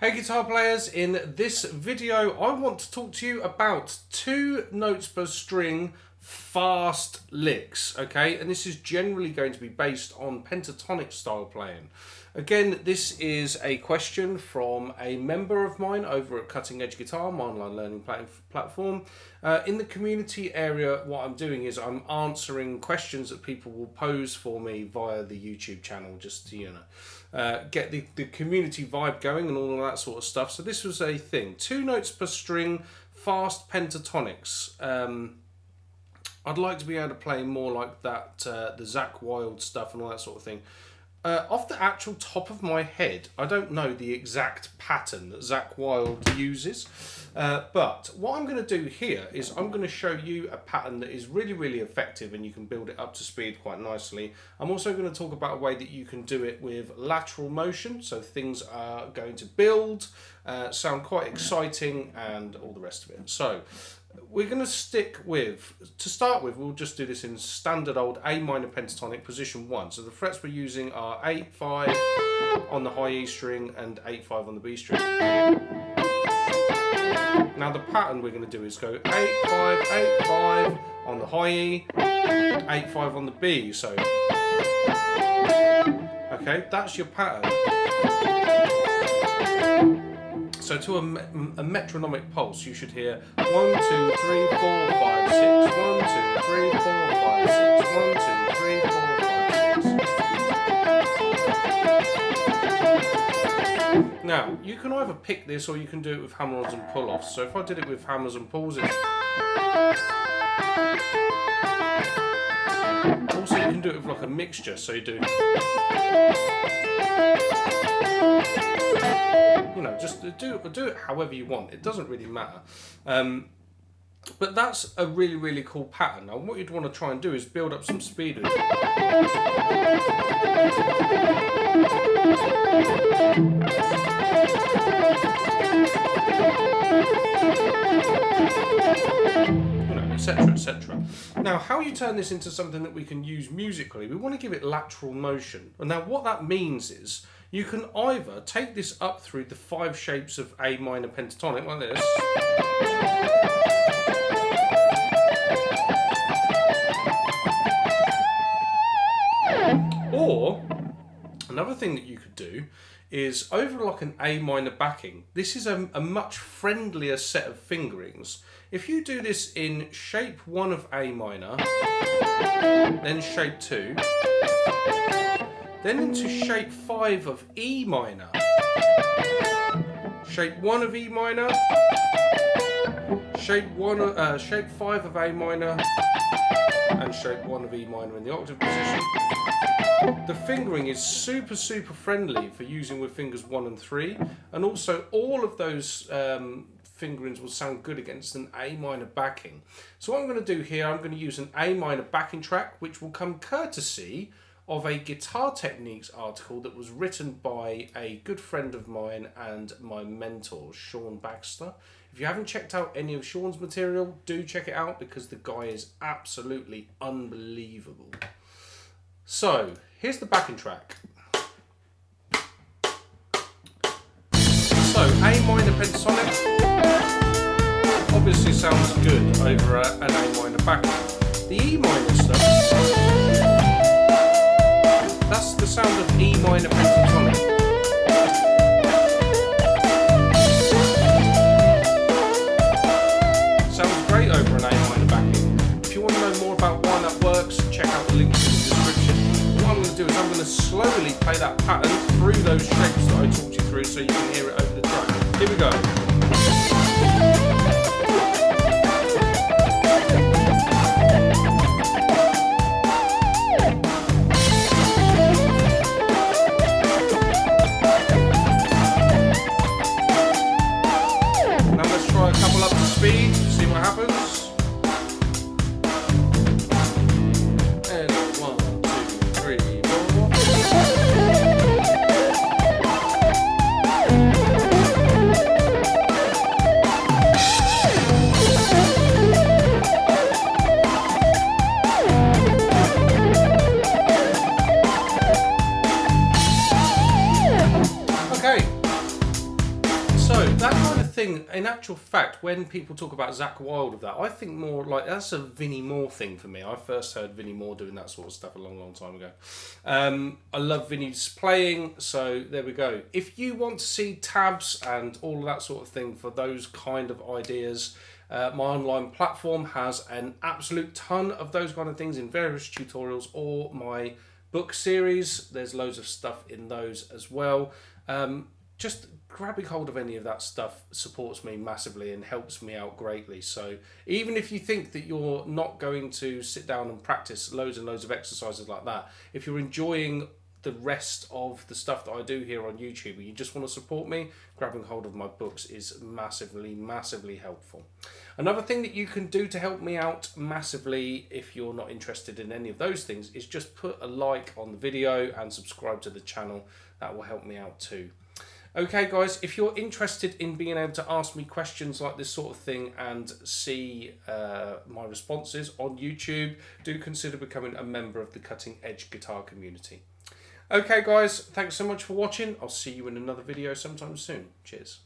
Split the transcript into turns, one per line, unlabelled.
Hey guitar players, in this video I want to talk to you about 2 notes per string fast licks, okay? And this is generally going to be based on pentatonic style playing. Again, this is a question from a member of mine over at Cutting Edge Guitar, my online learning platform. In the community area, what I'm doing is I'm answering questions that people will pose for me via the YouTube channel, just to, get the community vibe going and all of that sort of stuff. So this was a thing. 2 notes per string, fast pentatonics. I'd like to be able to play more like that, the Zakk Wylde stuff and all that sort of thing. Off the actual top of my head, I don't know the exact pattern that Zakk Wylde uses, but what I'm going to do here is I'm going to show you a pattern that is really, really effective and you can build it up to speed quite nicely. I'm also going to talk about a way that you can do it with lateral motion, so things are going to build, sound quite exciting and all the rest of it. So we're going to stick with, to start with, we'll just do this in standard old A minor pentatonic position 1. So the frets we're using are 8, 5 on the high E string and 8, 5 on the B string. Now the pattern we're going to do is go 8, 5, 8, 5 on the high E, 8, 5 on the B. So, okay, that's your pattern. So to a metronomic pulse, you should hear 1, 2, 3, 4, 5, 6. 1, 2, 3, 4, 5, 6. 1, 2, 3, 4, 5, 6. Now, you can either pick this or you can do it with hammer-ons and pull-offs. So if I did it with hammers and pulls, it's... Also, you can do it with like a mixture, so you do... just do it however you want. It doesn't really matter. But that's a really, really cool pattern. Now, what you'd want to try and do is build up some speed with it. Etc, etc. Now, how you turn this into something that we can use musically, we want to give it lateral motion. And now what that means is you can either take this up through the 5 shapes of A minor pentatonic like this, or another thing that you could do is over like an A minor backing. This is a much friendlier set of fingerings. If you do this in shape 1 of A minor, then shape 2, then into shape 5 of E minor, shape 1 of E minor, shape 5 of A minor, and shape 1 of E minor in the octave position. The fingering is super, super friendly for using with fingers 1 and 3, and also all of those fingerings will sound good against an A minor backing. So what I'm going to do here, I'm going to use an A minor backing track, which will come courtesy of a Guitar Techniques article that was written by a good friend of mine and my mentor, Sean Baxter. If you haven't checked out any of Sean's material, do check it out because the guy is absolutely unbelievable. So, here's the backing track. So, A minor pentatonic obviously sounds good over an A minor backing. The E minor stuff, that's the sound of E minor pentatonic. Sounds great over an A minor backing. If you want to know more about why that works, check out the links in the description. What I'm going to do is I'm going to slowly play that pattern through those shapes that I talked you through so you can hear it over the track. Here we go. Speed, see what happens. And 1, 2, 3, 4. So that kind of thing, in actual fact, when people talk about Zakk Wylde of that, I think more like that's a Vinnie Moore thing for me. I first heard Vinnie Moore doing that sort of stuff a long, long time ago. I love Vinnie's playing, so there we go. If you want to see tabs and all of that sort of thing for those kind of ideas, my online platform has an absolute ton of those kind of things in various tutorials, or my book series. There's loads of stuff in those as well. Just grabbing hold of any of that stuff supports me massively and helps me out greatly. So even if you think that you're not going to sit down and practice loads and loads of exercises like that, if you're enjoying the rest of the stuff that I do here on YouTube and you just want to support me, grabbing hold of my books is massively, massively helpful. Another thing that you can do to help me out massively, if you're not interested in any of those things, is just put a like on the video and subscribe to the channel. That will help me out too. Okay guys, if you're interested in being able to ask me questions like this sort of thing and see my responses on YouTube, do consider becoming a member of the Cutting Edge Guitar community. Okay guys, thanks so much for watching. I'll see you in another video sometime soon. Cheers.